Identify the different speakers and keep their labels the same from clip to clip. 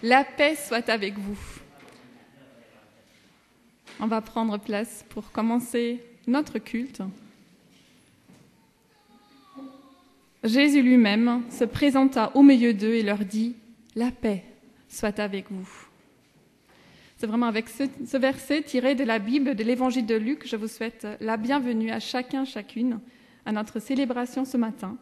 Speaker 1: La paix soit avec vous. On va prendre place pour commencer notre culte. Jésus lui-même se présenta au milieu d'eux et leur dit « La paix soit avec vous ». C'est vraiment avec ce verset tiré de la Bible, de l'Évangile de Luc, je vous souhaite la bienvenue à chacun, chacune, à notre célébration ce matin.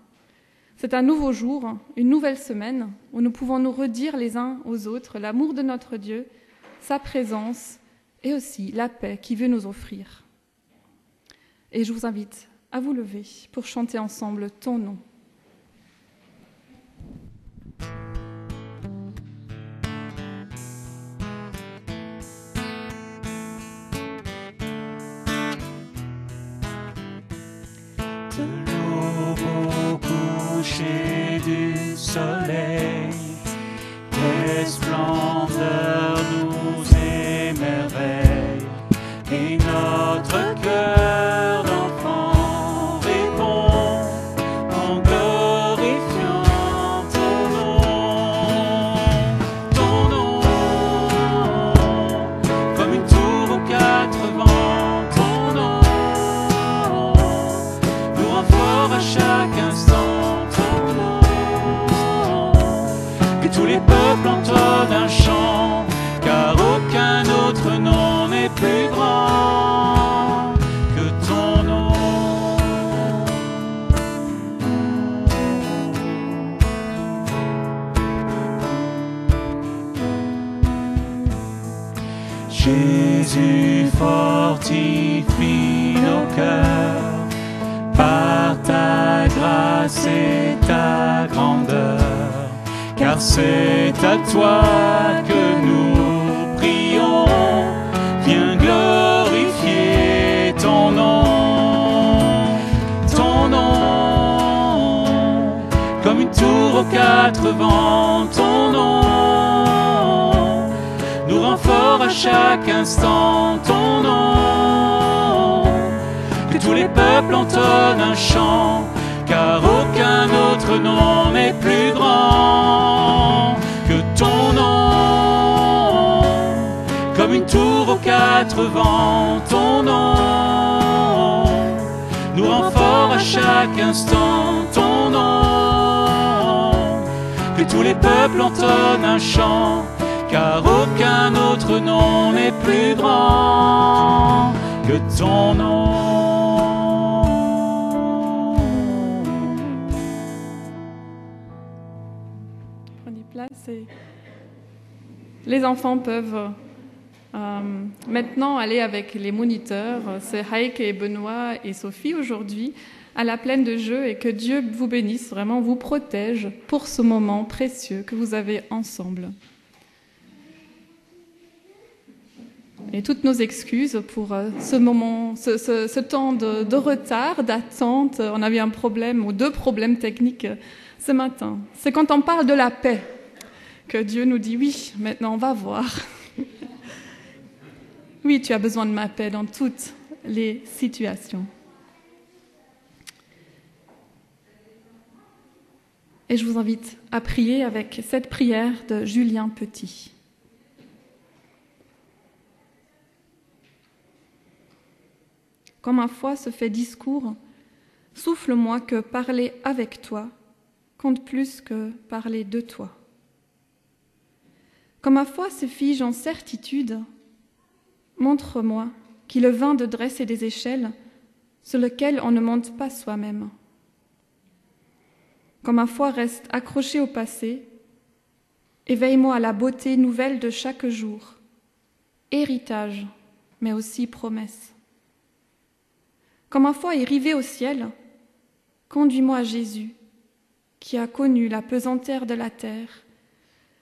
Speaker 1: C'est un nouveau jour, une nouvelle semaine, où nous pouvons nous redire les uns aux autres l'amour de notre Dieu, sa présence et aussi la paix qu'il veut nous offrir. Et je vous invite à vous lever pour chanter ensemble ton nom.
Speaker 2: Coucher du soleil, tes splendeurs nous émerveillent, et notre cœur d'enfant répond en glorifiant ton nom, comme une tour aux quatre vents, ton nom nous rend fort à chaque instant. Tous les peuples entonnent un chant, car aucun autre nom n'est plus grand que ton nom. Jésus fortifie nos cœurs par ta grâce et ta grandeur. Car c'est à toi que nous prions, viens glorifier ton nom, comme une tour aux quatre vents, ton nom nous rend fort à chaque instant, ton nom, que tous les peuples entonnent un chant, car aucun autre nom n'est plus grand que ton nom, comme une tour aux quatre vents, ton nom nous rend fort à chaque instant, ton nom, que tous les peuples entonnent un chant, car aucun autre nom n'est plus grand que ton nom.
Speaker 1: Les enfants peuvent maintenant aller avec les moniteurs. C'est Heike et Benoît et Sophie aujourd'hui à la plaine de jeu, et que Dieu vous bénisse, vraiment vous protège pour ce moment précieux que vous avez ensemble. Et toutes nos excuses pour ce moment, ce temps de retard, d'attente. On a eu un problème ou deux problèmes techniques ce matin. C'est quand on parle de la paix que Dieu nous dit, oui, maintenant on va voir. Oui, tu as besoin de ma paix dans toutes les situations. Et je vous invite à prier avec cette prière de Julien Petit. Quand ma foi se fait discours, souffle-moi que parler avec toi compte plus que parler de toi. Quand ma foi se fige en certitude, montre-moi qu'il est vain de dresser des échelles sur lesquelles on ne monte pas soi-même. Quand ma foi reste accrochée au passé, éveille-moi à la beauté nouvelle de chaque jour, héritage, mais aussi promesse. Quand ma foi est rivée au ciel, conduis-moi à Jésus, qui a connu la pesanteur de la terre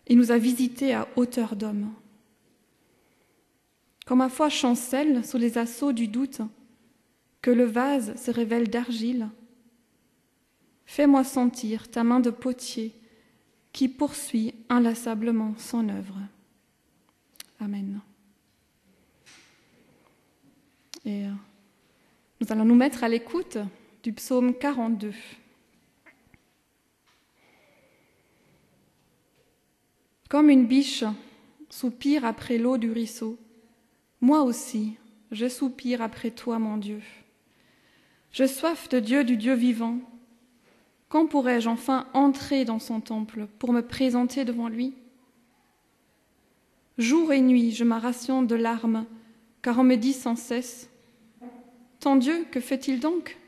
Speaker 1: et nous a visités à hauteur d'homme. Quand ma foi chancelle sous les assauts du doute, que le vase se révèle d'argile, fais-moi sentir ta main de potier qui poursuit inlassablement son œuvre. Amen. Et nous allons nous mettre à l'écoute du psaume 42. Comme une biche soupire après l'eau du ruisseau, moi aussi, je soupire après toi, mon Dieu. Je soif de Dieu, du Dieu vivant. Quand pourrai-je enfin entrer dans son temple pour me présenter devant lui? Jour et nuit, je me rationne de larmes, car on me dit sans cesse, « Ton Dieu, que fait-il donc ?»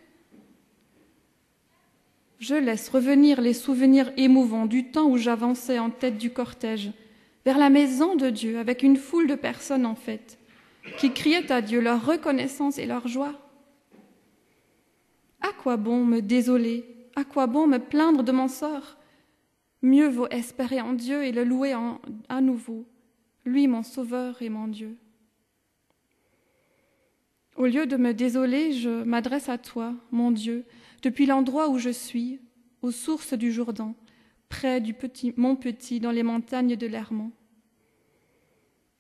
Speaker 1: Je laisse revenir les souvenirs émouvants du temps où j'avançais en tête du cortège, vers la maison de Dieu, avec une foule de personnes en fête, qui criaient à Dieu leur reconnaissance et leur joie. À quoi bon me désoler? À quoi bon me plaindre de mon sort? Mieux vaut espérer en Dieu et le louer à nouveau, lui mon sauveur et mon Dieu. Au lieu de me désoler, je m'adresse à toi, mon Dieu, depuis l'endroit où je suis, aux sources du Jourdain, près du Mont Petit, dans les montagnes de l'Hermont.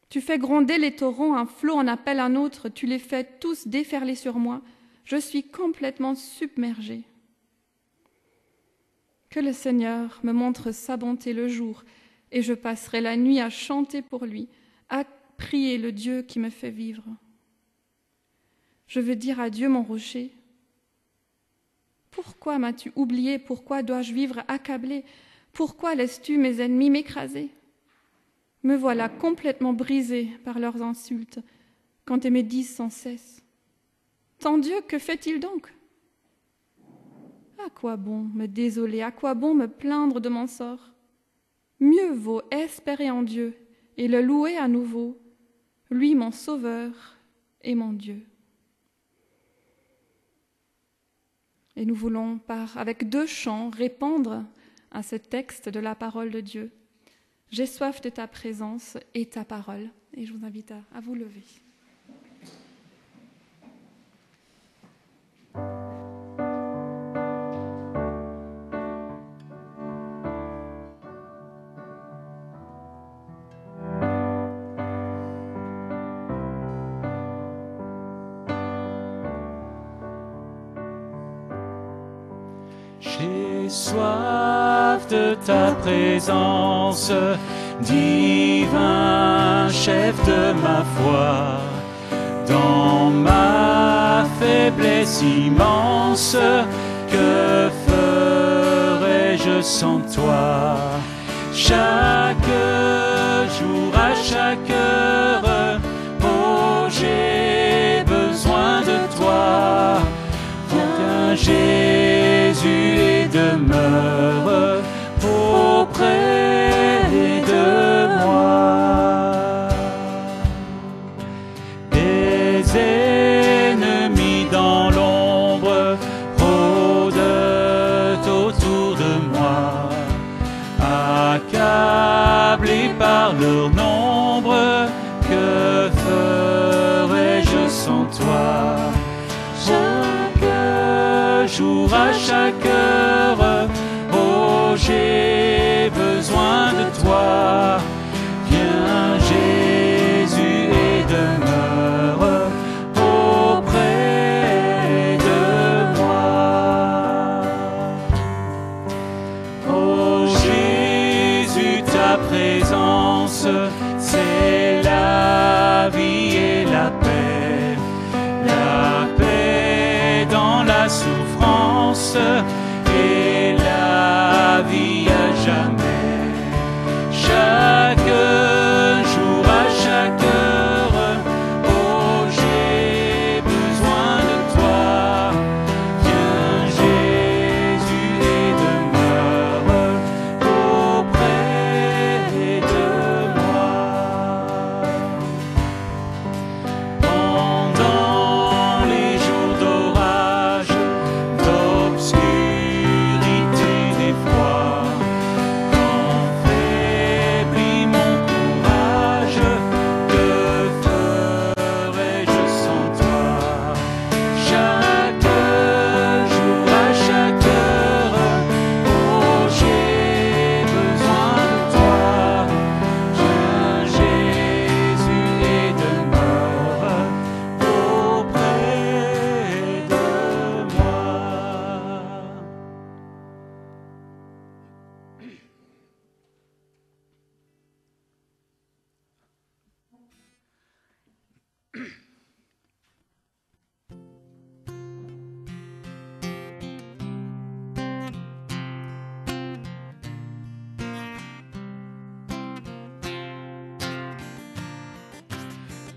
Speaker 1: Tu fais gronder les torrents, un flot en appelle un autre, tu les fais tous déferler sur moi. Je suis complètement submergée. Que le Seigneur me montre sa bonté le jour, et je passerai la nuit à chanter pour lui, à prier le Dieu qui me fait vivre. Je veux dire à Dieu mon rocher, pourquoi m'as-tu oublié? Pourquoi dois-je vivre accablé? Pourquoi laisses-tu mes ennemis m'écraser? Me voilà complètement brisée par leurs insultes, quand ils me disent sans cesse, « Ton Dieu, que fait-il donc ?» À quoi bon me désoler? À quoi bon me plaindre de mon sort? Mieux vaut espérer en Dieu et le louer à nouveau, lui mon Sauveur et mon Dieu. Et nous voulons, avec 2 chants, répondre à ce texte de la parole de Dieu. J'ai soif de ta présence et ta parole. Et je vous invite à vous lever.
Speaker 2: J'ai soif de ta présence, divin chef de ma foi. Dans ma faiblesse immense, que ferais-je sans toi? Chaque jour, à chaque heure, oh, j'ai besoin de toi. Viens, Jésus, et demeure auprès de moi. Des ennemis dans l'ombre rôdent autour de moi, accablés par leur nombre, que ferais-je sans toi? Jour à chaque heure, oh, j'ai besoin de toi. Viens, Jésus, et demeure auprès de moi. Oh, Jésus, ta présence, c'est la vie et la paix. La paix dans la souffrance et la vie à jamais. Chaque jour, à chaque heure, oh, j'ai besoin de toi. Viens, Jésus, et demeure auprès de moi. Pendant les jours d'orage, d'obscurité,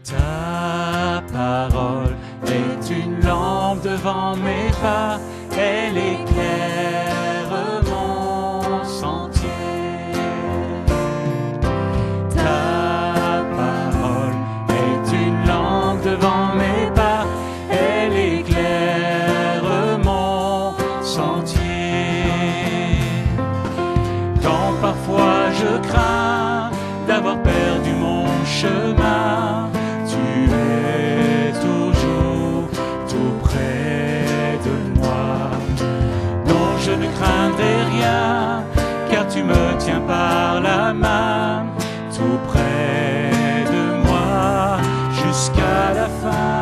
Speaker 2: Ta parole est une lampe devant mes pas, elle éclaire mon sentier. Ta parole est une lampe devant mes pas, elle éclaire mon sentier. Quand parfois je crains d'avoir perdu mon chemin, tu es toujours tout près de moi. Non, je ne craindrai rien, car tu me tiens par la main, tout près de moi jusqu'à la fin.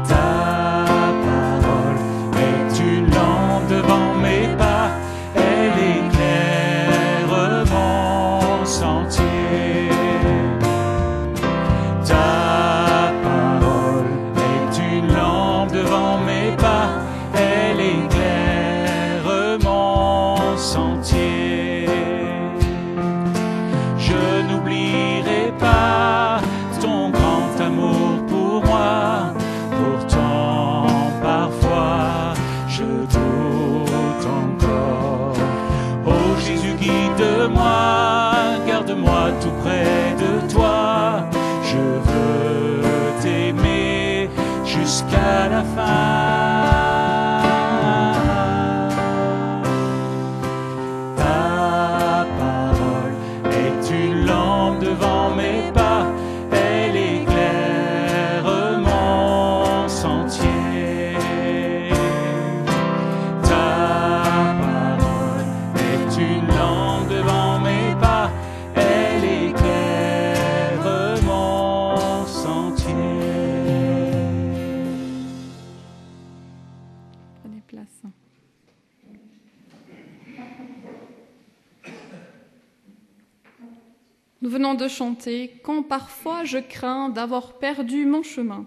Speaker 2: Ta parole est une lampe devant mes pas, elle éclaire mon sentier. Ta parole est une lampe devant mes pas, elle éclaire mon sentier. Je n'oublierai pas ton grand amour pour moi, pourtant parfois je doute encore. Oh Jésus, guide-moi, garde-moi tout près de toi, je veux t'aimer jusqu'à la fin. Ta parole est une lampe devant mes pas, elle éclaire mon sentier. Ta parole est une lampe devant mes pas, elle éclaire mon sentier.
Speaker 1: Prenez place. Nous venons de chanter « Quand parfois je crains d'avoir perdu mon chemin ».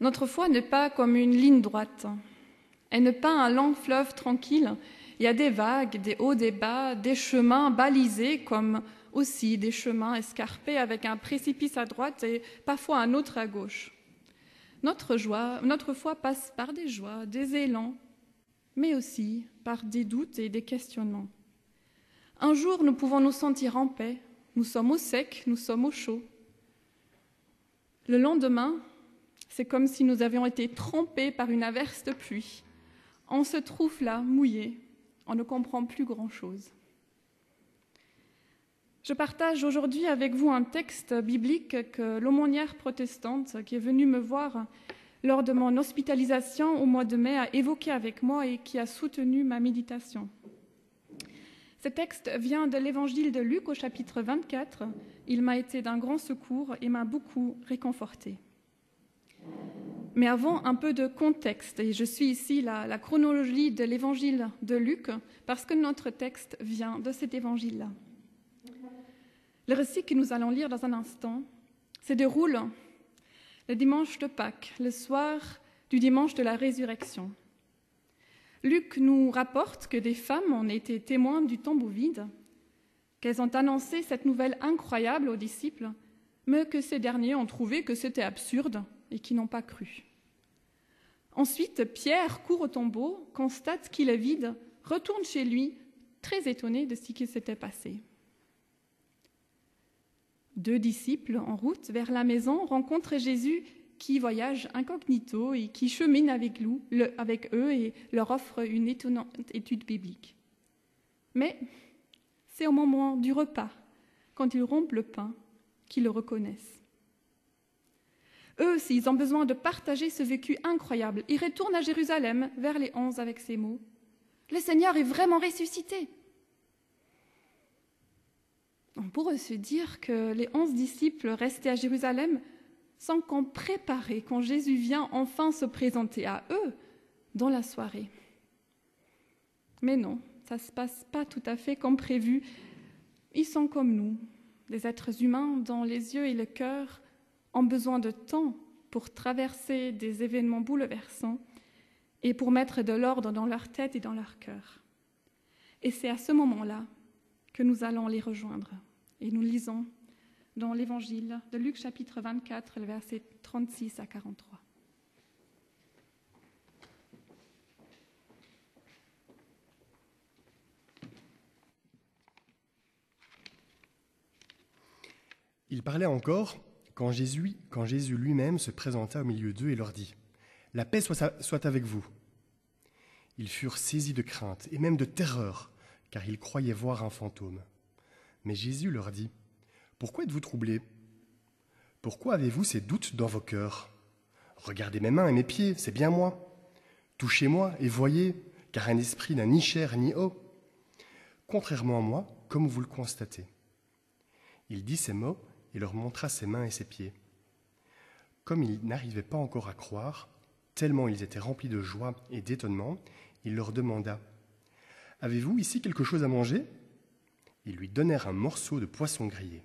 Speaker 1: Notre foi n'est pas comme une ligne droite. Elle n'est pas un long fleuve tranquille. Il y a des vagues, des hauts, des bas, des chemins balisés comme aussi des chemins escarpés avec un précipice à droite et parfois un autre à gauche. Notre foi passe par des joies, des élans, mais aussi par des doutes et des questionnements. Un jour, nous pouvons nous sentir en paix, nous sommes au sec, nous sommes au chaud. Le lendemain, c'est comme si nous avions été trempés par une averse de pluie. On se trouve là, mouillé, on ne comprend plus grand-chose. Je partage aujourd'hui avec vous un texte biblique que l'aumônière protestante qui est venue me voir lors de mon hospitalisation au mois de mai a évoqué avec moi et qui a soutenu ma méditation. Ce texte vient de l'évangile de Luc au chapitre 24. Il m'a été d'un grand secours et m'a beaucoup réconforté. Mais avant, un peu de contexte, et je suis ici la chronologie de l'évangile de Luc, parce que notre texte vient de cet évangile-là. Le récit que nous allons lire dans un instant se déroule le dimanche de Pâques, le soir du dimanche de la résurrection. Luc nous rapporte que des femmes ont été témoins du tombeau vide, qu'elles ont annoncé cette nouvelle incroyable aux disciples, mais que ces derniers ont trouvé que c'était absurde et qui n'ont pas cru. Ensuite, Pierre court au tombeau, constate qu'il est vide, retourne chez lui, très étonné de ce qui s'était passé. 2 disciples en route vers la maison rencontrent Jésus qui voyage incognito et qui chemine avec eux et leur offre une étonnante étude biblique. Mais c'est au moment du repas, quand ils rompent le pain, qu'ils le reconnaissent. Eux aussi, ils ont besoin de partager ce vécu incroyable. Ils retournent à Jérusalem, vers les 11, avec ces mots. « Le Seigneur est vraiment ressuscité !» On pourrait se dire que les 11 disciples restés à Jérusalem sont comme préparés quand Jésus vient enfin se présenter à eux dans la soirée. Mais non, ça ne se passe pas tout à fait comme prévu. Ils sont comme nous, des êtres humains dont les yeux et le cœur ont besoin de temps pour traverser des événements bouleversants et pour mettre de l'ordre dans leur tête et dans leur cœur. Et c'est à ce moment-là que nous allons les rejoindre. Et nous lisons dans l'Évangile de Luc chapitre 24, le verset 36 à 43.
Speaker 3: Il parlait encore quand Jésus lui-même se présenta au milieu d'eux et leur dit « La paix soit avec vous ». Ils furent saisis de crainte et même de terreur, car ils croyaient voir un fantôme. Mais Jésus leur dit « Pourquoi êtes-vous troublés ? Pourquoi avez-vous ces doutes dans vos cœurs ? Regardez mes mains et mes pieds, c'est bien moi. Touchez-moi et voyez, car un esprit n'a ni chair ni eau. Contrairement à moi, comme vous le constatez. » Il dit ces mots et leur montra ses mains et ses pieds. Comme ils n'arrivaient pas encore à croire, tellement ils étaient remplis de joie et d'étonnement, il leur demanda « Avez-vous ici quelque chose à manger ?» Ils lui donnèrent un morceau de poisson grillé.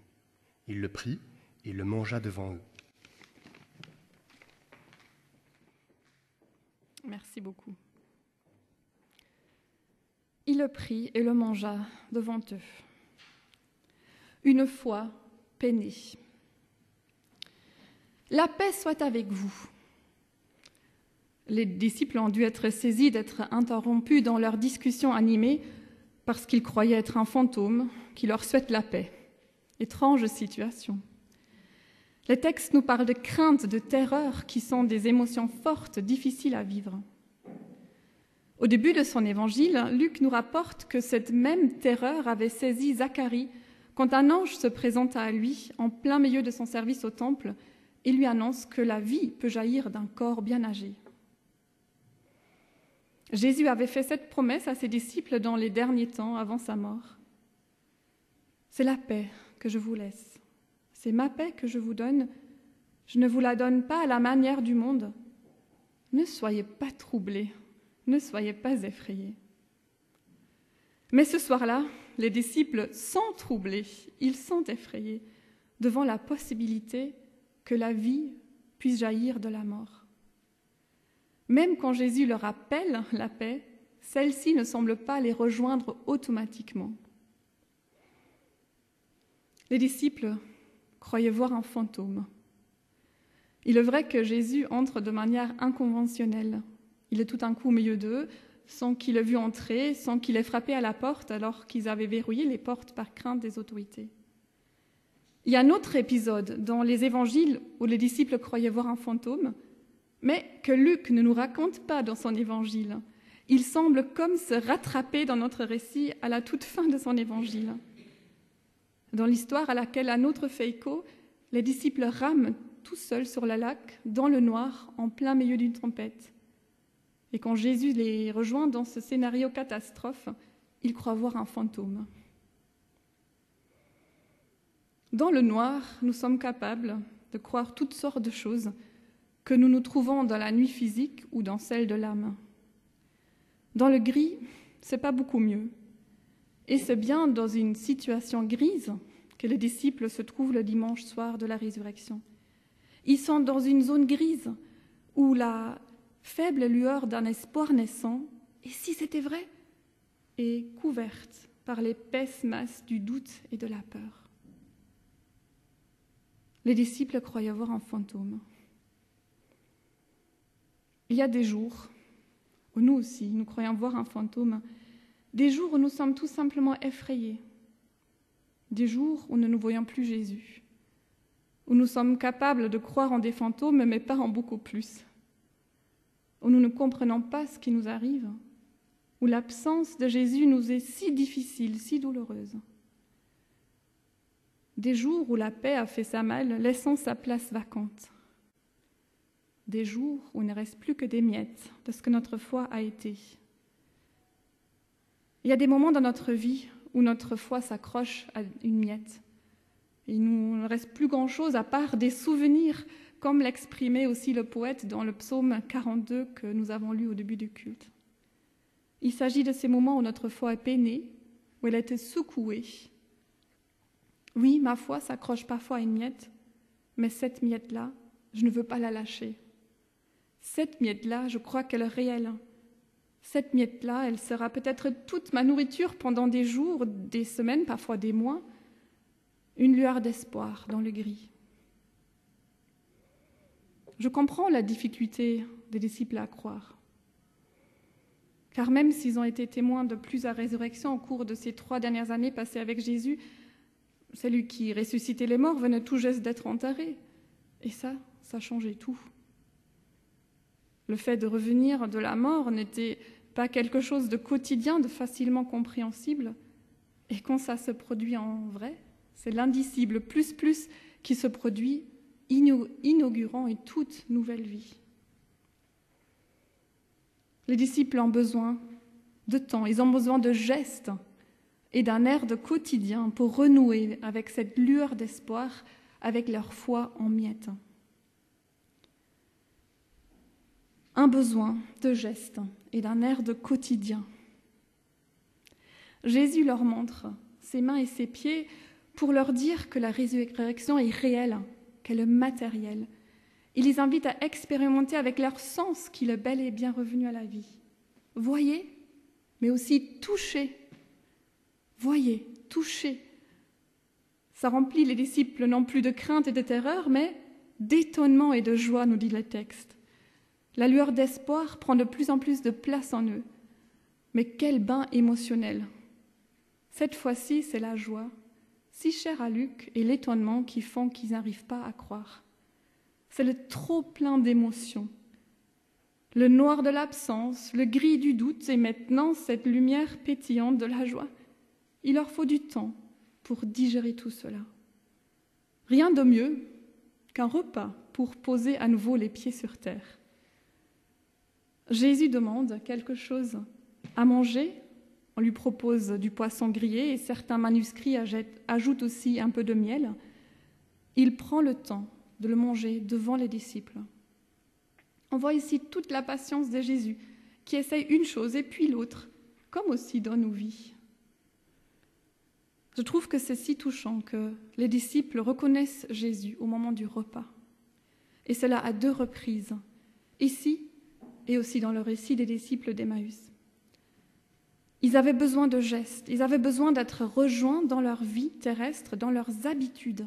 Speaker 3: Il le prit et le mangea devant eux.
Speaker 1: Merci beaucoup. Il le prit et le mangea devant eux. Une foi peinée. La paix soit avec vous. Les disciples ont dû être saisis d'être interrompus dans leur discussion animée parce qu'ils croyaient être un fantôme qui leur souhaite la paix. Étrange situation. Les textes nous parlent de crainte, de terreur, qui sont des émotions fortes, difficiles à vivre. Au début de son évangile, Luc nous rapporte que cette même terreur avait saisi Zacharie quand un ange se présenta à lui en plein milieu de son service au temple et lui annonce que la vie peut jaillir d'un corps bien âgé. Jésus avait fait cette promesse à ses disciples dans les derniers temps avant sa mort. « C'est la paix que je vous laisse. C'est ma paix que je vous donne. Je ne vous la donne pas à la manière du monde. Ne soyez pas troublés, ne soyez pas effrayés. » Mais ce soir-là, les disciples sont troublés, ils sont effrayés devant la possibilité que la vie puisse jaillir de la mort. Même quand Jésus leur appelle la paix, celle-ci ne semble pas les rejoindre automatiquement. Les disciples croyaient voir un fantôme. Il est vrai que Jésus entre de manière inconventionnelle. Il est tout d'un coup au milieu d'eux, sans qu'il ait vu entrer, sans qu'il ait frappé à la porte alors qu'ils avaient verrouillé les portes par crainte des autorités. Il y a un autre épisode dans les évangiles où les disciples croyaient voir un fantôme, mais que Luc ne nous raconte pas dans son évangile. Il semble comme se rattraper dans notre récit à la toute fin de son évangile. Dans l'histoire à laquelle un autre fait écho, les disciples rament tout seuls sur le lac, dans le noir, en plein milieu d'une tempête. Et quand Jésus les rejoint dans ce scénario catastrophe, ils croient voir un fantôme. Dans le noir, nous sommes capables de croire toutes sortes de choses que nous nous trouvons dans la nuit physique ou dans celle de l'âme. Dans le gris, c'est pas beaucoup mieux. Et c'est bien dans une situation grise que les disciples se trouvent le dimanche soir de la résurrection. Ils sont dans une zone grise où la faible lueur d'un espoir naissant, et si c'était vrai, est couverte par l'épaisse masse du doute et de la peur. Les disciples croyaient voir un fantôme. Il y a des jours où nous aussi, nous croyons voir un fantôme, des jours où nous sommes tout simplement effrayés, des jours où nous ne voyons plus Jésus, où nous sommes capables de croire en des fantômes, mais pas en beaucoup plus, où nous ne comprenons pas ce qui nous arrive, où l'absence de Jésus nous est si difficile, si douloureuse. Des jours où la paix a fait sa malle, laissant sa place vacante. Des jours où il ne reste plus que des miettes de ce que notre foi a été. Il y a des moments dans notre vie où notre foi s'accroche à une miette. Il ne reste plus grand-chose à part des souvenirs, comme l'exprimait aussi le poète dans le psaume 42 que nous avons lu au début du culte. Il s'agit de ces moments où notre foi est peinée, où elle a été secouée. Oui, ma foi s'accroche parfois à une miette, mais cette miette-là, je ne veux pas la lâcher. Cette miette-là, je crois qu'elle est réelle. Cette miette-là, elle sera peut-être toute ma nourriture pendant des jours, des semaines, parfois des mois. Une lueur d'espoir dans le gris. Je comprends la difficulté des disciples à croire. Car même s'ils ont été témoins de plusieurs résurrections au cours de ces 3 dernières années passées avec Jésus, celui qui ressuscitait les morts venait tout juste d'être enterré. Et ça changeait tout. Le fait de revenir de la mort n'était pas quelque chose de quotidien, de facilement compréhensible. Et quand ça se produit en vrai, c'est l'indicible plus qui se produit, inaugurant une toute nouvelle vie. Les disciples ont besoin de temps, ils ont besoin de gestes et d'un air de quotidien pour renouer avec cette lueur d'espoir, avec leur foi en miettes. Un besoin de gestes et d'un air de quotidien. Jésus leur montre ses mains et ses pieds pour leur dire que la résurrection est réelle, qu'elle est matérielle. Il les invite à expérimenter avec leur sens qu'il est bel et bien revenu à la vie. Voyez, mais aussi touchez. Voyez, touchez. Ça remplit les disciples non plus de crainte et de terreur, mais d'étonnement et de joie, nous dit le texte. La lueur d'espoir prend de plus en plus de place en eux. Mais quel bain émotionnel! Cette fois-ci, c'est la joie, si chère à Luc, et l'étonnement qui font qu'ils n'arrivent pas à croire. C'est le trop plein d'émotions. Le noir de l'absence, le gris du doute, et maintenant cette lumière pétillante de la joie. Il leur faut du temps pour digérer tout cela. Rien de mieux qu'un repas pour poser à nouveau les pieds sur terre. Jésus demande quelque chose à manger. On lui propose du poisson grillé et certains manuscrits ajoutent aussi un peu de miel. Il prend le temps de le manger devant les disciples. On voit ici toute la patience de Jésus qui essaye une chose et puis l'autre, comme aussi dans nos vies. Je trouve que c'est si touchant que les disciples reconnaissent Jésus au moment du repas. Et cela à 2 reprises, ici et aussi dans le récit des disciples d'Emmaüs. Ils avaient besoin de gestes, ils avaient besoin d'être rejoints dans leur vie terrestre, dans leurs habitudes.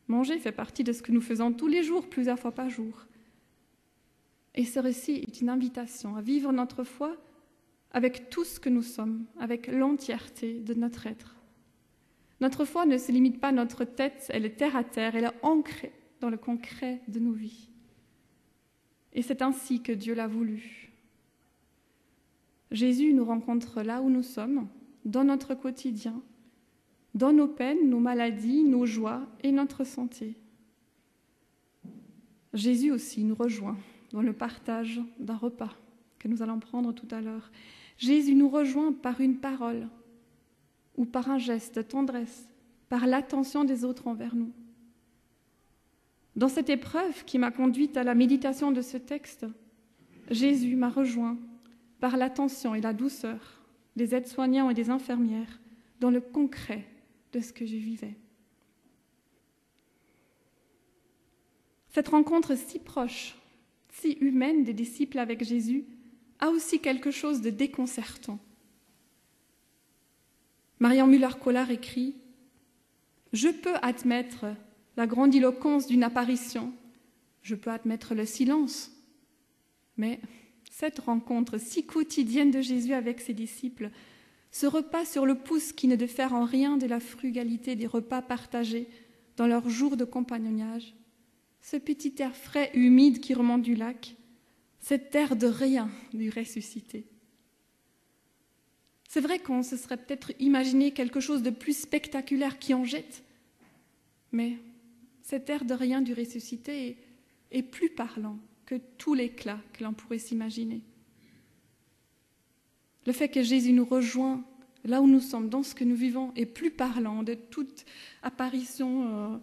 Speaker 1: Manger fait partie de ce que nous faisons tous les jours, plusieurs fois par jour. Et ce récit est une invitation à vivre notre foi avec tout ce que nous sommes, avec l'entièreté de notre être. Notre foi ne se limite pas à notre tête, elle est terre à terre, elle est ancrée dans le concret de nos vies. Et c'est ainsi que Dieu l'a voulu. Jésus nous rencontre là où nous sommes, dans notre quotidien, dans nos peines, nos maladies, nos joies et notre santé. Jésus aussi nous rejoint dans le partage d'un repas que nous allons prendre tout à l'heure. Jésus nous rejoint par une parole ou par un geste de tendresse, par l'attention des autres envers nous. Dans cette épreuve qui m'a conduite à la méditation de ce texte, Jésus m'a rejoint par l'attention et la douceur des aides-soignants et des infirmières dans le concret de ce que je vivais. Cette rencontre si proche, si humaine des disciples avec Jésus a aussi quelque chose de déconcertant. Marian Müller-Collard écrit « Je peux admettre la grandiloquence d'une apparition, je peux admettre le silence, mais cette rencontre si quotidienne de Jésus avec ses disciples, ce repas sur le pouce qui ne diffère en rien de la frugalité des repas partagés dans leurs jours de compagnonnage, ce petit air frais et humide qui remonte du lac, cet air de rien du ressuscité. C'est vrai qu'on se serait peut-être imaginé quelque chose de plus spectaculaire qui en jette, mais cet air de rien du ressuscité est plus parlant que tout l'éclat que l'on pourrait s'imaginer. Le fait que Jésus nous rejoint là où nous sommes, dans ce que nous vivons, est plus parlant de toute apparition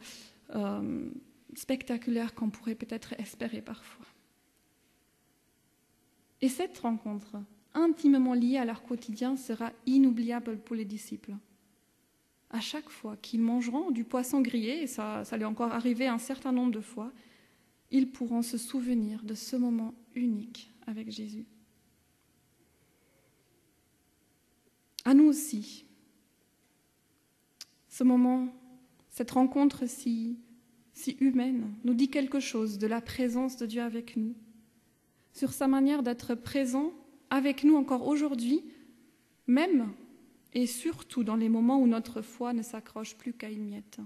Speaker 1: spectaculaire qu'on pourrait peut-être espérer parfois. Et cette rencontre, intimement liée à leur quotidien, sera inoubliable pour les disciples. À chaque fois qu'ils mangeront du poisson grillé, et ça lui est encore arrivé un certain nombre de fois, ils pourront se souvenir de ce moment unique avec Jésus. À nous aussi. Ce moment, cette rencontre si humaine, nous dit quelque chose de la présence de Dieu avec nous, sur sa manière d'être présent avec nous encore aujourd'hui, même et surtout dans les moments où notre foi ne s'accroche plus qu'à une miette.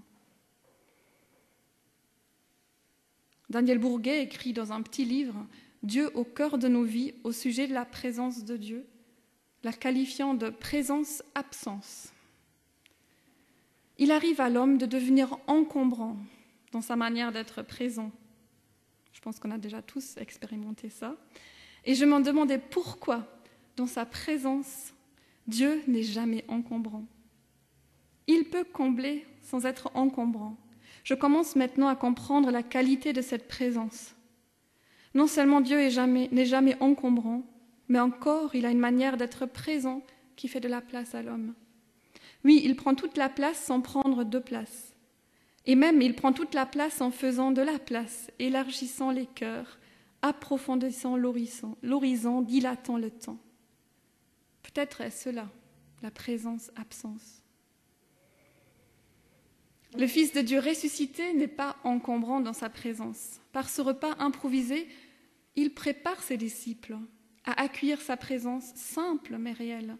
Speaker 1: Daniel Bourguet écrit dans un petit livre « Dieu au cœur de nos vies » au sujet de la présence de Dieu, la qualifiant de « présence-absence ». Il arrive à l'homme de devenir encombrant dans sa manière d'être présent. Je pense qu'on a déjà tous expérimenté ça. Et je me demandais pourquoi, dans sa présence, Dieu n'est jamais encombrant. Il peut combler sans être encombrant. Je commence maintenant à comprendre la qualité de cette présence. Non seulement Dieu n'est jamais encombrant, mais encore il a une manière d'être présent qui fait de la place à l'homme. Oui, il prend toute la place sans prendre de place. Et même, il prend toute la place en faisant de la place, élargissant les cœurs, approfondissant l'horizon, dilatant le temps. Peut-être est-ce cela, la présence-absence. Le Fils de Dieu ressuscité n'est pas encombrant dans sa présence. Par ce repas improvisé, il prépare ses disciples à accueillir sa présence simple mais réelle.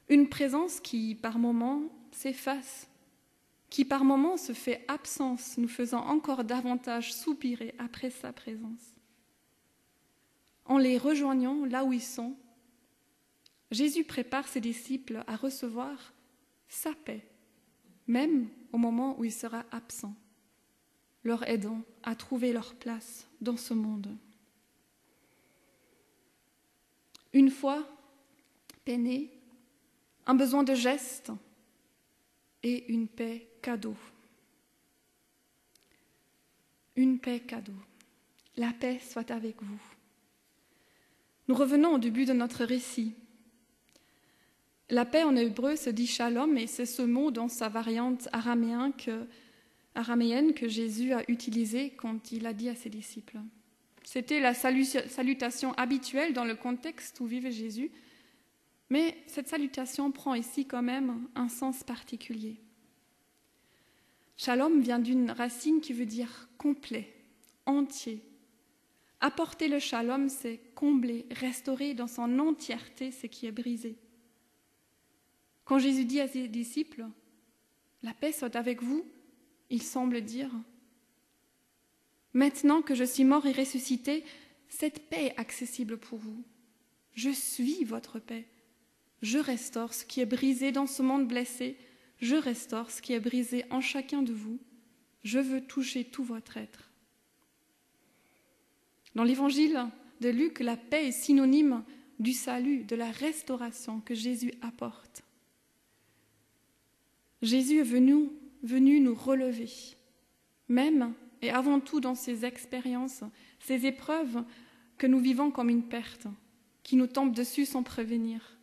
Speaker 1: Une présence qui, par moments, s'efface, qui, par moments, se fait absence, nous faisant encore davantage soupirer après sa présence. En les rejoignant là où ils sont, Jésus prépare ses disciples à recevoir sa paix, même au moment où il sera absent, leur aidant à trouver leur place dans ce monde. Une fois peinée, un besoin de geste et une paix cadeau. Une paix cadeau. La paix soit avec vous. Nous revenons au début de notre récit. La paix en hébreu se dit shalom et c'est ce mot dans sa variante araméenne que Jésus a utilisé quand il a dit à ses disciples. C'était la salutation habituelle dans le contexte où vivait Jésus, mais cette salutation prend ici quand même un sens particulier. Shalom vient d'une racine qui veut dire complet, entier. Apporter le shalom, c'est combler, restaurer dans son entièreté ce qui est brisé. Quand Jésus dit à ses disciples « La paix soit avec vous », il semble dire « Maintenant que je suis mort et ressuscité, cette paix est accessible pour vous. Je suis votre paix. Je restaure ce qui est brisé dans ce monde blessé. Je restaure ce qui est brisé en chacun de vous. Je veux toucher tout votre être. » Dans l'évangile de Luc, la paix est synonyme du salut, de la restauration que Jésus apporte. Jésus est venu nous relever, même et avant tout dans ces expériences, ces épreuves que nous vivons comme une perte, qui nous tombent dessus sans prévenir.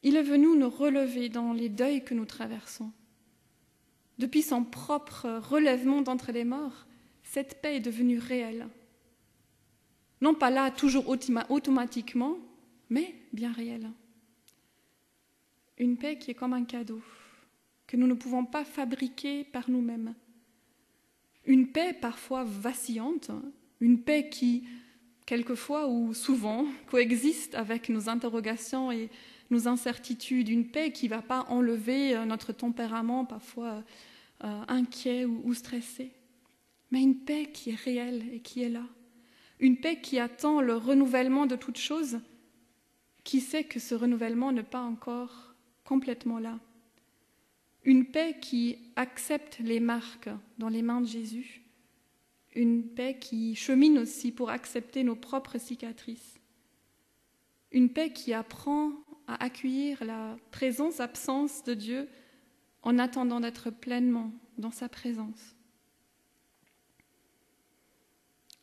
Speaker 1: Il est venu nous relever dans les deuils que nous traversons. Depuis son propre relèvement d'entre les morts, cette paix est devenue réelle. Non pas là toujours automatiquement, mais bien réelle. Une paix qui est comme un cadeau, que nous ne pouvons pas fabriquer par nous-mêmes. Une paix parfois vacillante, une paix qui, quelquefois ou souvent, coexiste avec nos interrogations et nos incertitudes, une paix qui ne va pas enlever notre tempérament parfois inquiet ou stressé, mais une paix qui est réelle et qui est là. Une paix qui attend le renouvellement de toutes choses, qui sait que ce renouvellement n'est pas encore complètement là. Une paix qui accepte les marques dans les mains de Jésus. Une paix qui chemine aussi pour accepter nos propres cicatrices. Une paix qui apprend à accueillir la présence-absence de Dieu en attendant d'être pleinement dans sa présence.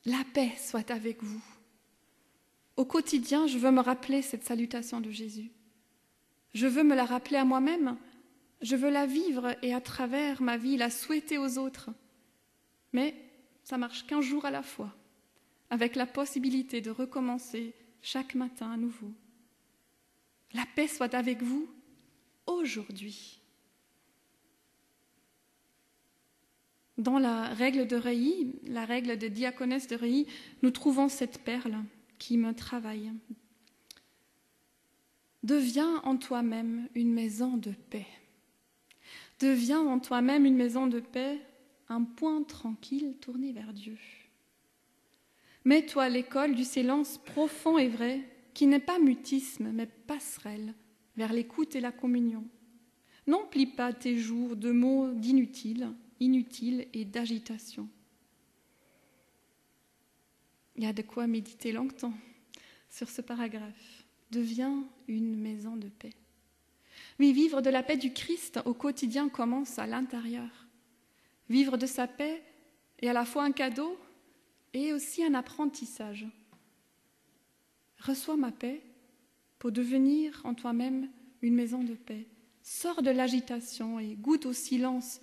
Speaker 1: La paix soit avec vous. Au quotidien, je veux me rappeler cette salutation de Jésus. Je veux me la rappeler à moi-même. Je veux la vivre et à travers ma vie, la souhaiter aux autres. Mais ça marche qu'1 jour à la fois, avec la possibilité de recommencer chaque matin à nouveau. La paix soit avec vous, aujourd'hui. Dans la règle de Reuilly, la règle de diaconesse de Reuilly, nous trouvons cette perle qui me travaille. Deviens en toi-même une maison de paix. Deviens en toi-même une maison de paix, un point tranquille tourné vers Dieu. Mets-toi à l'école du silence profond et vrai, qui n'est pas mutisme, mais passerelle vers l'écoute et la communion. N'emplis pas tes jours de mots d'inutiles, inutiles et d'agitation. Il y a de quoi méditer longtemps sur ce paragraphe. Deviens une maison de paix. Oui, vivre de la paix du Christ au quotidien commence à l'intérieur. Vivre de sa paix est à la fois un cadeau et aussi un apprentissage. Reçois ma paix pour devenir en toi-même une maison de paix. Sors de l'agitation et goûte au silence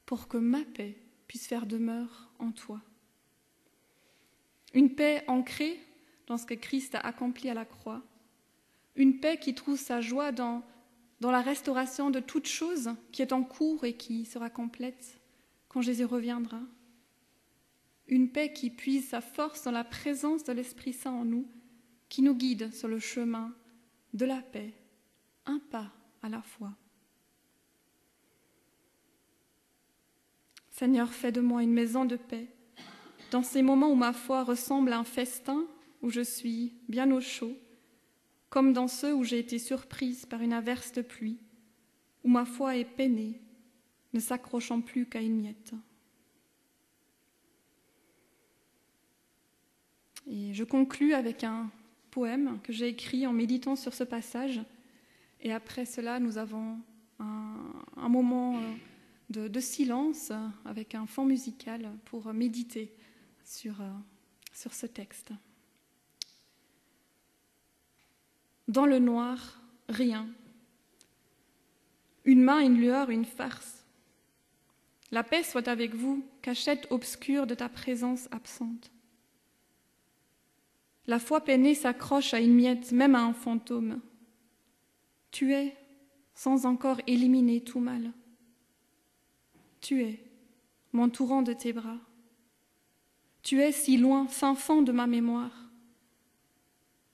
Speaker 1: pour que ma paix puisse faire demeure en toi. Une paix ancrée dans ce que Christ a accompli à la croix. Une paix qui trouve sa joie dans la restauration de toute chose qui est en cours et qui sera complète quand Jésus reviendra. Une paix qui puise sa force dans la présence de l'Esprit Saint en nous, qui nous guide sur le chemin de la paix, un pas à la fois. Seigneur, fais de moi une maison de paix, dans ces moments où ma foi ressemble à un festin, où je suis bien au chaud, comme dans ceux où j'ai été surprise par une averse de pluie, où ma foi est peinée, ne s'accrochant plus qu'à une miette. Et je conclus avec un poème que j'ai écrit en méditant sur ce passage. Et après cela, nous avons un moment de silence avec un fond musical pour méditer sur ce texte. Dans le noir, rien. Une main, une lueur, une farce. La paix soit avec vous, cachette obscure de ta présence absente. La foi peinée s'accroche à une miette, même à un fantôme. Tu es, sans encore éliminer tout mal. Tu es, m'entourant de tes bras. Tu es si loin, fin fond de ma mémoire.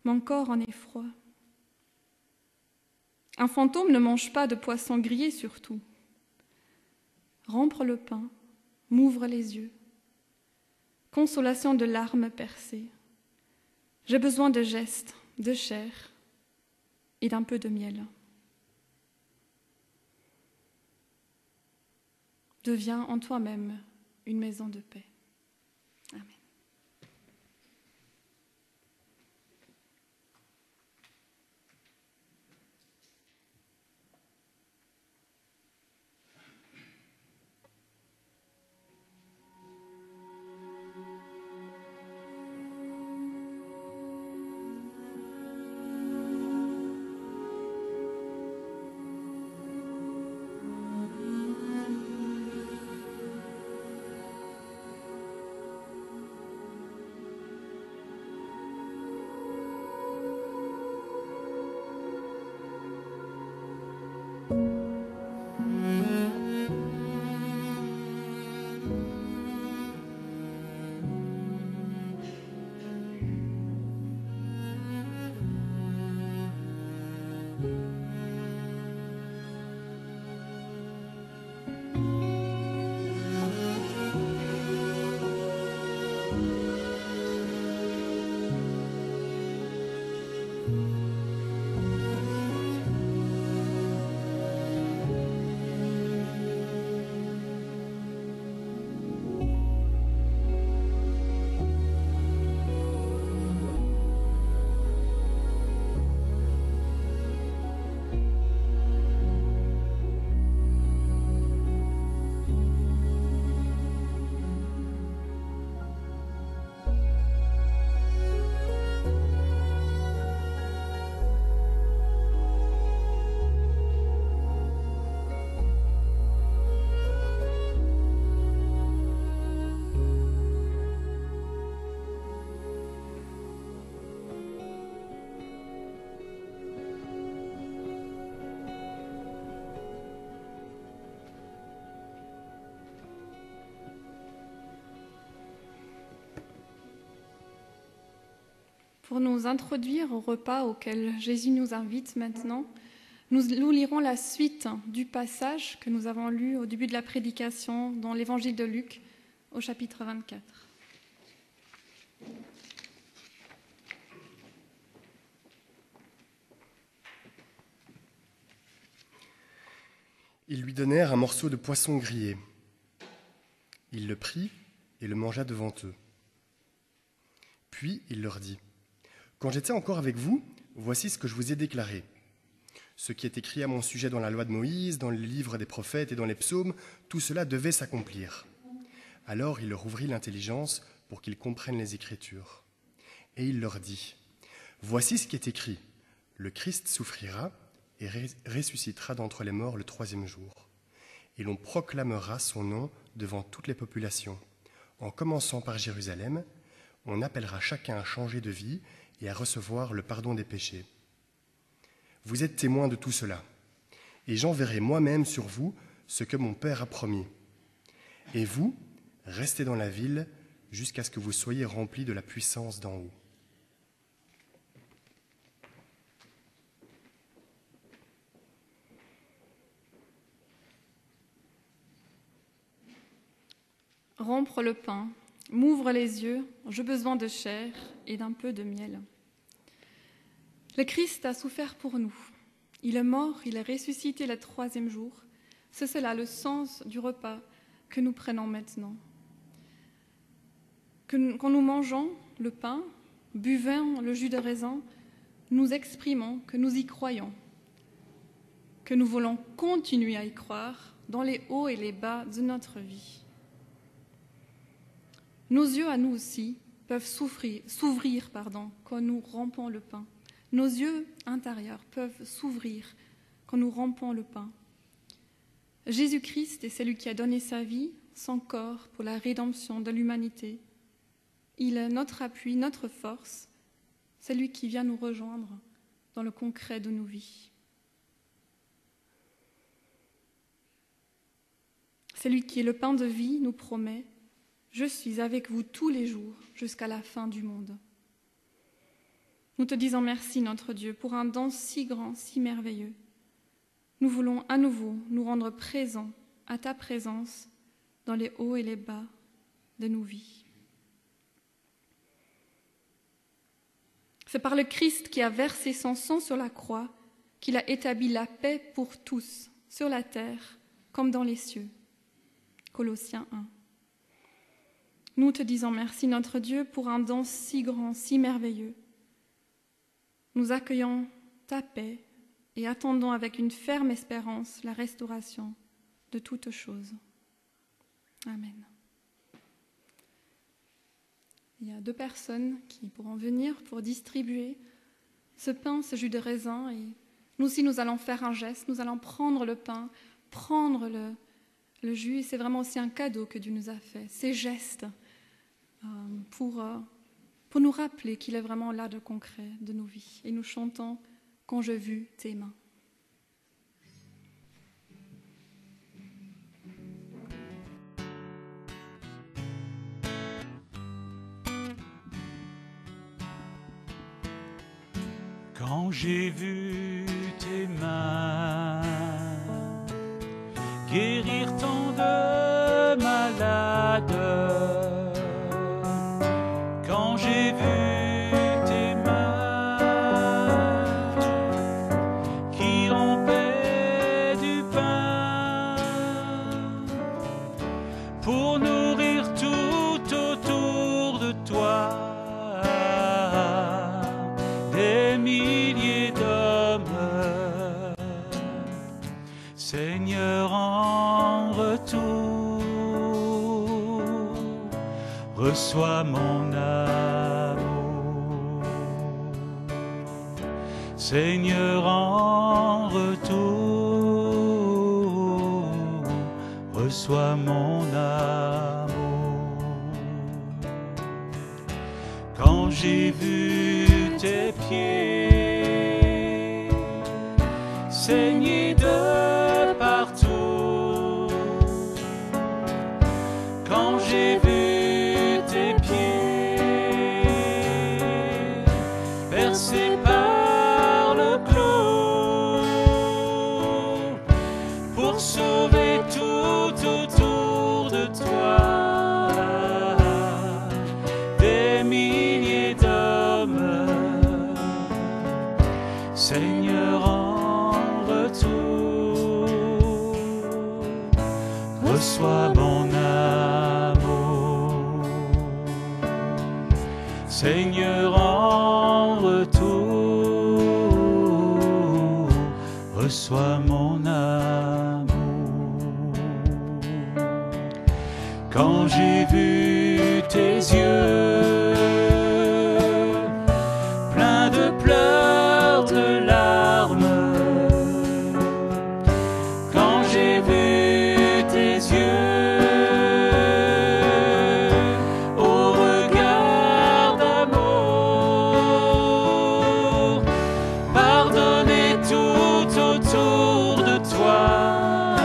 Speaker 1: Mon corps en est froid. Un fantôme ne mange pas de poisson grillé surtout. Rompre le pain, m'ouvre les yeux. Consolation de larmes percées. J'ai besoin de gestes, de chair et d'un peu de miel. Deviens en toi-même une maison de paix. Amen. pour nous introduire au repas auquel Jésus nous invite maintenant, nous lirons la suite du passage que nous avons lu au début de la prédication dans l'évangile de Luc, au chapitre 24.
Speaker 3: Ils lui donnèrent un morceau de poisson grillé. Il le prit et le mangea devant eux. Puis il leur dit : « Quand j'étais encore avec vous, voici ce que je vous ai déclaré. Ce qui est écrit à mon sujet dans la loi de Moïse, dans le livre des prophètes et dans les psaumes, tout cela devait s'accomplir. » Alors il leur ouvrit l'intelligence pour qu'ils comprennent les Écritures. Et il leur dit : « Voici ce qui est écrit. Le Christ souffrira et ressuscitera d'entre les morts le 3e jour. Et l'on proclamera son nom devant toutes les populations. En commençant par Jérusalem, on appellera chacun à changer de vie et à recevoir le pardon des péchés. Vous êtes témoins de tout cela, et j'enverrai moi-même sur vous ce que mon Père a promis. Et vous, restez dans la ville jusqu'à ce que vous soyez remplis de la puissance d'en haut. »
Speaker 1: Rompre le pain, m'ouvre les yeux, j'ai besoin de chair et d'un peu de miel. Le Christ a souffert pour nous. Il est mort, il est ressuscité le 3e jour. C'est cela le sens du repas que nous prenons maintenant. Quand nous mangeons le pain, buvons le jus de raisin, nous exprimons que nous y croyons, que nous voulons continuer à y croire dans les hauts et les bas de notre vie. Nos yeux à nous aussi peuvent s'ouvrir quand nous rompons le pain. Nos yeux intérieurs peuvent s'ouvrir quand nous rompons le pain. Jésus-Christ est celui qui a donné sa vie, son corps, pour la rédemption de l'humanité. Il est notre appui, notre force, celui qui vient nous rejoindre dans le concret de nos vies. Celui qui est le pain de vie nous promet : je suis avec vous tous les jours jusqu'à la fin du monde. Nous te disons merci, notre Dieu, pour un don si grand, si merveilleux. Nous voulons à nouveau nous rendre présents à ta présence dans les hauts et les bas de nos vies. C'est par le Christ qui a versé son sang sur la croix qu'il a établi la paix pour tous, sur la terre comme dans les cieux. Colossiens 1. Nous te disons merci, notre Dieu, pour un don si grand, si merveilleux. Nous accueillons ta paix et attendons avec une ferme espérance la restauration de toutes choses. Amen. Il y a 2 personnes qui pourront venir pour distribuer ce pain, ce jus de raisin. Et nous aussi, nous allons faire un geste. Nous allons prendre le pain, prendre le jus. Et c'est vraiment aussi un cadeau que Dieu nous a fait. Ces gestes pour nous rappeler qu'il est vraiment là de concret de nos vies. Et nous chantons « Quand j'ai vu tes mains ».
Speaker 2: Quand j'ai vu tes mains guérir tant de malades, quand j'ai vu tes mains qui rompaient du pain pour nourrir tout autour de toi des milliers d'hommes, Seigneur, en retour, reçois mon amour. Seigneur, en retour, reçois mon amour. Quand j'ai vu tes pieds saigner de partout, quand j'ai vu tes pieds sauvé tout autour de toi. Des milliers d'hommes, Seigneur, en retour, reçois mon amour. Seigneur, en retour, reçois mon amour. Quand j'ai vu tes yeux, pleins de pleurs, de larmes, quand j'ai vu tes yeux, au regard d'amour, pardonner tout autour de toi,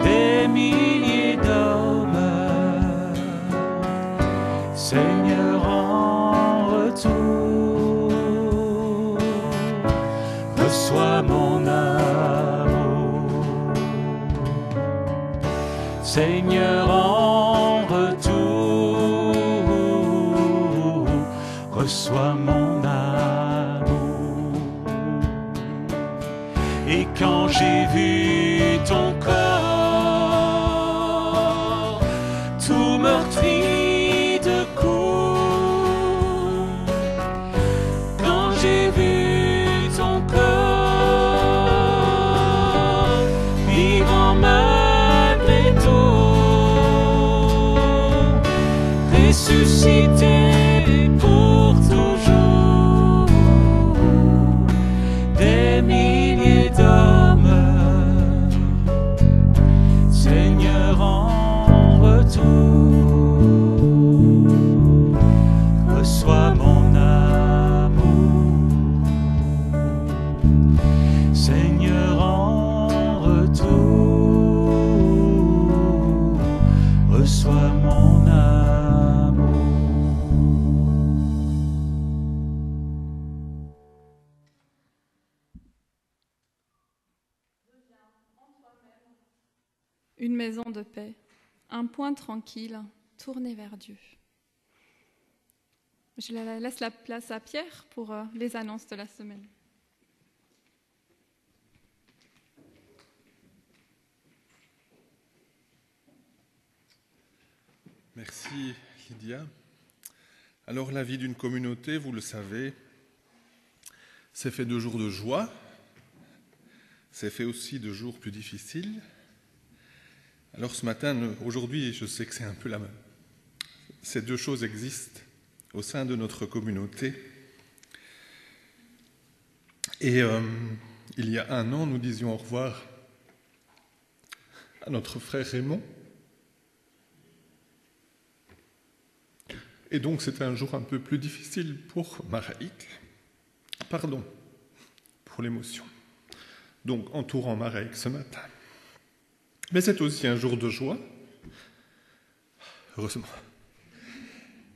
Speaker 2: des milliers d'hommes, Seigneur, en retour, reçois mon amour. Seigneur, en retour, reçois mon amour. Et quand j'ai vu ton corps, tout meurtri de coups, quand j'ai vu ton corps, vivant malgré tout, ressuscité pour toujours, des milliers d'hommes, Seigneur, en retour, reçois mon amour. Seigneur, en retour, reçois mon amour.
Speaker 1: Une maison de paix, un point tranquille, tourné vers Dieu. Je laisse la place à Pierre pour les annonces de la semaine.
Speaker 4: Merci Lydia. Alors la vie d'une communauté, vous le savez, c'est fait de jours de joie, c'est fait aussi de jours plus difficiles. Alors ce matin, aujourd'hui, je sais que c'est un peu la même. Ces deux choses existent au sein de notre communauté. Et il y a un an, nous disions au revoir à notre frère Raymond. Et donc c'était un jour un peu plus difficile pour Maraïk. Pardon pour l'émotion. Donc entourant Maraïk ce matin. Mais c'est aussi un jour de joie, heureusement.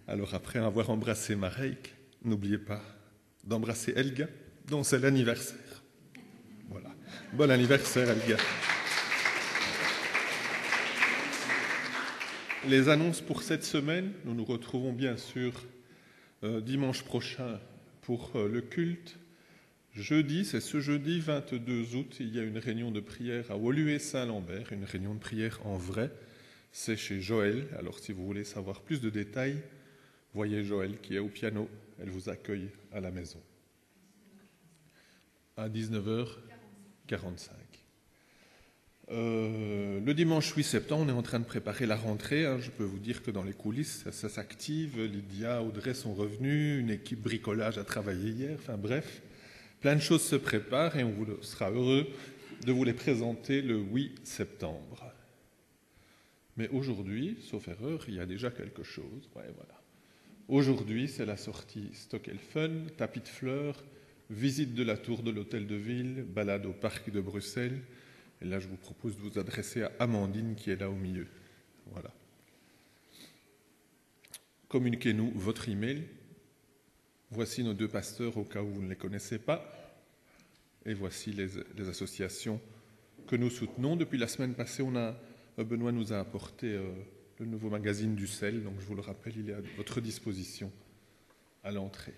Speaker 4: Alors après avoir embrassé Maraïk, n'oubliez pas d'embrasser Elga, dont c'est l'anniversaire. Voilà. Bon anniversaire, Elga. Les annonces pour cette semaine, nous nous retrouvons bien sûr dimanche prochain pour le culte. Jeudi, c'est ce jeudi 22 août, il y a une réunion de prière à Woluwe-Saint-Lambert, une réunion de prière en vrai. C'est chez Joël. Alors si vous voulez savoir plus de détails, voyez Joël qui est au piano. Elle vous accueille à la maison. À 19h45. Le dimanche 8 septembre, on est en train de préparer la rentrée. Je peux vous dire que dans les coulisses, ça s'active. Lydia, Audrey sont revenus. Une équipe bricolage a travaillé hier. Enfin bref, plein de choses se préparent et on sera heureux de vous les présenter le 8 septembre. Mais aujourd'hui, sauf erreur, il y a déjà quelque chose. Ouais, voilà. Aujourd'hui, c'est la sortie Stock & Fun, tapis de fleurs, visite de la tour de l'hôtel de ville, balade au parc de Bruxelles. Et là, je vous propose de vous adresser à Amandine qui est là au milieu. Voilà. Communiquez-nous votre email. Voici nos deux pasteurs au cas où vous ne les connaissez pas. Et voici les associations que nous soutenons. Depuis la semaine passée, Benoît nous a apporté le nouveau magazine du sel, donc je vous le rappelle, il est à votre disposition à l'entrée.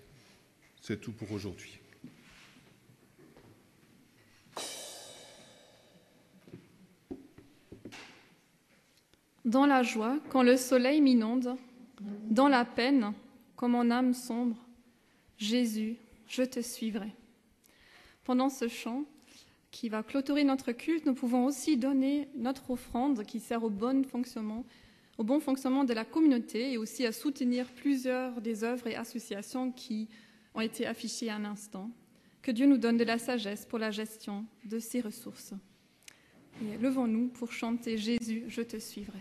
Speaker 4: C'est tout pour aujourd'hui.
Speaker 1: Dans la joie, quand le soleil m'inonde, dans la peine, quand mon âme sombre, Jésus, je te suivrai. Pendant ce chant qui va clôturer notre culte, nous pouvons aussi donner notre offrande qui sert au bon fonctionnement de la communauté et aussi à soutenir plusieurs des œuvres et associations qui ont été affichées à un instant. Que Dieu nous donne de la sagesse pour la gestion de ces ressources. Et levons-nous pour chanter « Jésus, je te suivrai ».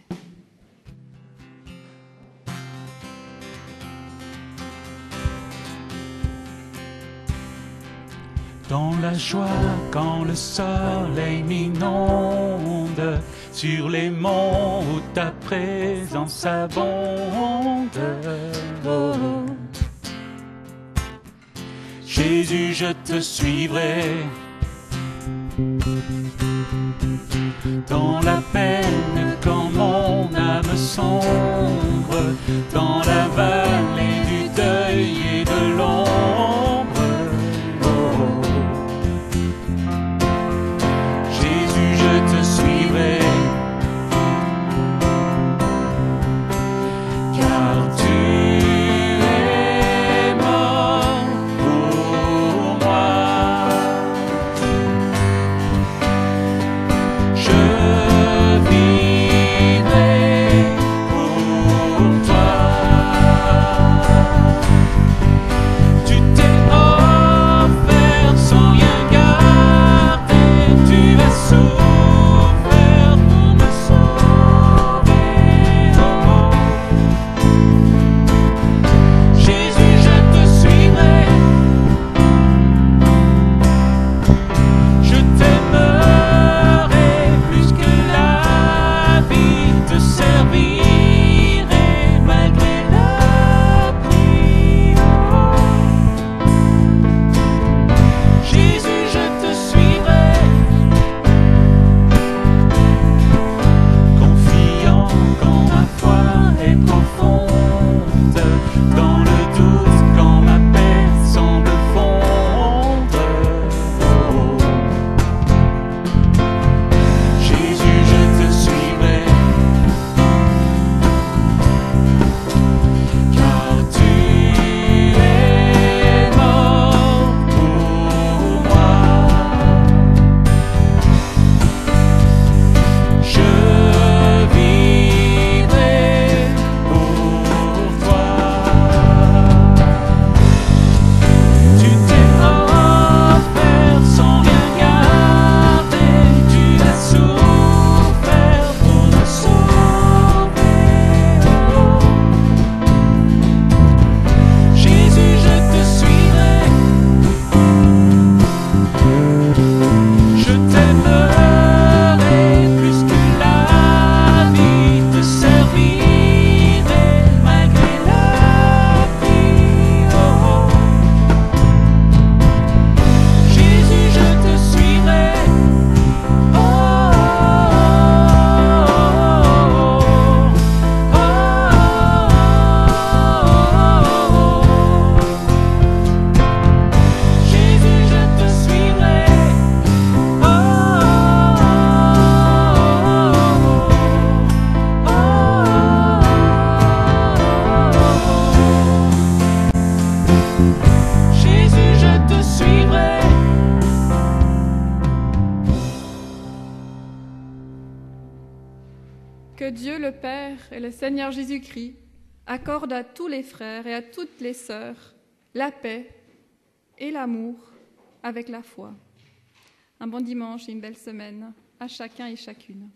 Speaker 2: Dans la joie, quand le soleil m'inonde, sur les monts où ta présence abonde. Oh. Jésus, je te suivrai. Dans la peine, quand mon âme sombre, dans la vallée du deuil et de l'ombre. Oh. Jésus, je te suivrai, car tu es mort pour moi. Je vivrai pour toi. Tu t'es offert sans rien garder, tu as souffert pour me sauver. Oh. Jésus, je te suivrai, je t'aimerai plus que la vie, te servirai malgré la pluie. Oh. Jésus, je te suivrai, confiant quand ma foi est profonde, dans le doute quand ma paix semble fondre. Oh. Jésus, je te suivrai, car tu es mort pour moi. Je vivrai pour toi. Tu t'es offert sans rien garder, tu as souffert pour me sauver. Oh. Jésus, je te suivrai, je t'aimerai plus que la vie, te servirai malgré la pluie. Oh. Jésus, je te suivrai. Oh, oh, Jésus, je te suivrai. Jésus, je te suivrai.
Speaker 1: Que Dieu le Père et le Seigneur Jésus-Christ accordent à tous les frères et à toutes les sœurs la paix et l'amour avec la foi. Un bon dimanche et une belle semaine à chacun et chacune.